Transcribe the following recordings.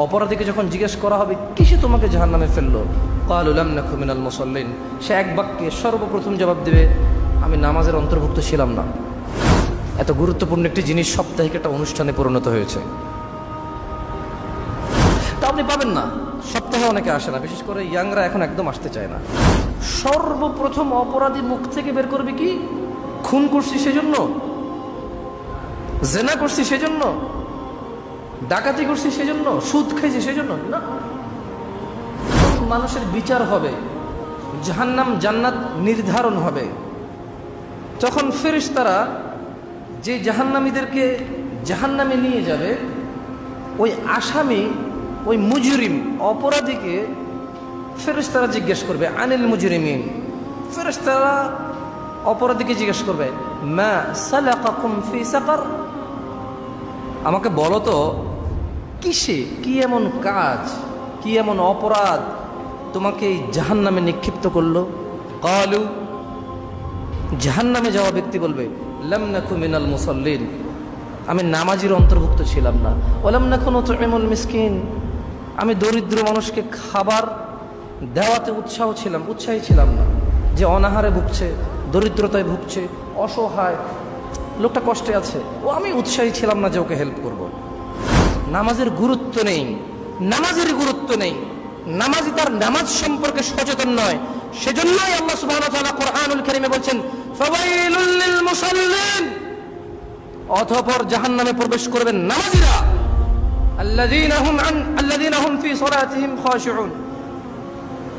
অপরাধীকে যখন জিজ্ঞেস করা হবে কিসে তোমাকে জাহান্নামে ফেললো, ক্বালু লাম নাকু মিনাল মুসাল্লিন, সে এক বাক্যে সর্বপ্রথম জবাব দেবে আমি নামাজের অন্তর্ভুক্ত ছিলাম না। এত গুরুত্বপূর্ণ একটি জিনিস সাপ্তাহিক একটা অনুষ্ঠানে পরিণত হয়েছে। তা আপনি পাবেন না, সপ্তাহে অনেকে আসে না, বিশেষ করে ইয়াংরা এখন একদম আসতে চায় না। সর্বপ্রথম অপরাধী মুখ থেকে বের করবে কি, খুন করছি সেজন্য, জেনা করছি সেজন্য, ডাকাতি করছি সেজন্য, সুদ খাইছি সেজন্য না। মানুষের বিচার হবে, জাহান্নাম জান্নাত নির্ধারণ হবে। তখন ফেরেশতারা যে জাহান্নামীদেরকে জাহান্নামে নিয়ে যাবে, ওই আসামি, ওই মুজরিম অপরাধীকে ফেরেশতারা জিজ্ঞেস করবে আনিল মুজরিমিন। ফেরেশতারা অপরাধীকে জিজ্ঞেস করবে মা সালাকাকুম ফি সাকার, আমাকে বলো তো কিসে, কি এমন কাজ, কি এমন অপরাধ তোমাকে এই জাহান্নামে নিক্ষিপ্ত করলো। ক্বালু, জাহান্নামে যাওয়া ব্যক্তি বলবে লাম নাকু মিনাল মুসাল্লিন, আমি নামাজির অন্তর্ভুক্ত ছিলাম না। ওয়ালাম নাকু নুতঈমুল মিসকিন, আমি দরিদ্র মানুষকে খাবার দেওয়াতে উৎসাহী ছিলাম না। যে অনাহারে ভুগছে, দরিদ্রতায় ভুগছে, অসহায় লোকটা কষ্টে আছে, ও আমি উৎসাহী ছিলাম না যে ওকে হেল্প করব। নামাজের গুরুত্ব নেই, নামাজের গুরুত্ব নেই, নামাজি তার নামাজ সম্পর্কে সচেতন নয়। সেজন্যই আল্লাহ সুবহানাহু ওয়া তাআলা কোরআনুল কারীমে বলছেন ফাওয়াইলুল লিল মুসাল্লিন, অতঃপর জাহান্নামে প্রবেশ করবেন নামাজীরা, আল্লাযীনা হুম ফি সালাতিহিম খাশিউন।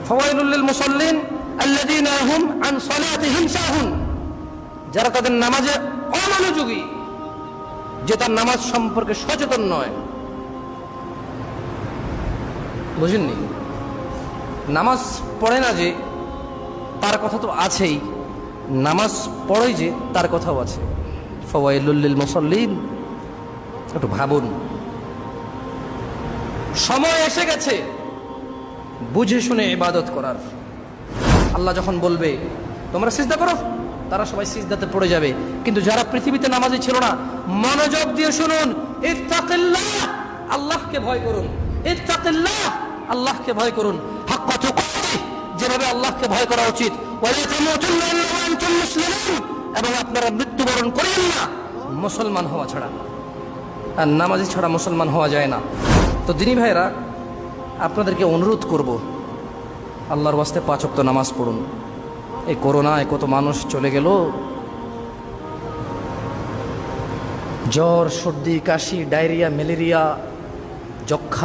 ফাওয়াইলুল লিল মুসাল্লিন আল্লাযীনা হুম আন সালাতিহিম সাহুন, যারা তাদের নামাজে অমনোযোগী, যে তার নামাজ সম্পর্কে সচেতন নয়। বুঝেননি? নামাজ পড়ে না যে তার কথা তো আছেই, নামাজ পড়ে যে তার কথাও আছে। ফাওয়াইলুল লিল মুসাল্লিন, একটু ভাবুন। সময় এসে গেছে বুঝে শুনে ইবাদত করার। আল্লাহ যখন বলবে তোমরা সিজদা করো, তারা সবাই সিজদাতে পড়ে যাবে। কিন্তু যারা পৃথিবীতে নামাজি ছিল না, মনোযোগ দিয়ে শুনুন, ইত্তাকিল্লাহ, আল্লাহকে ভয় করুন। ইত্তাকিল্লাহ, আল্লাহকে ভয় করুন। হাক্কা তুকাতিহ, যেভাবে আল্লাহকে ভয় করা উচিত। ওয়ালা তামুতুন্না ইল্লা ওয়া আনতুম মুসলিমুন, এবং আপনারা মৃত্যুবরণ করেন না মুসলমান হওয়া ছাড়া। আর নামাজি ছাড়া মুসলমান হওয়া যায় না। তো দিনী ভাইরা, আপনাদেরকে অনুরোধ করব, আল্লাহর ওয়াস্তে 5 ওয়াক্ত নামাজ পড়ুন। এই করোনায় কত মানুষ চলে গেল, জ্বর, সর্দি, কাশি, ডায়রিয়া, ম্যালেরিয়া, যক্ষা।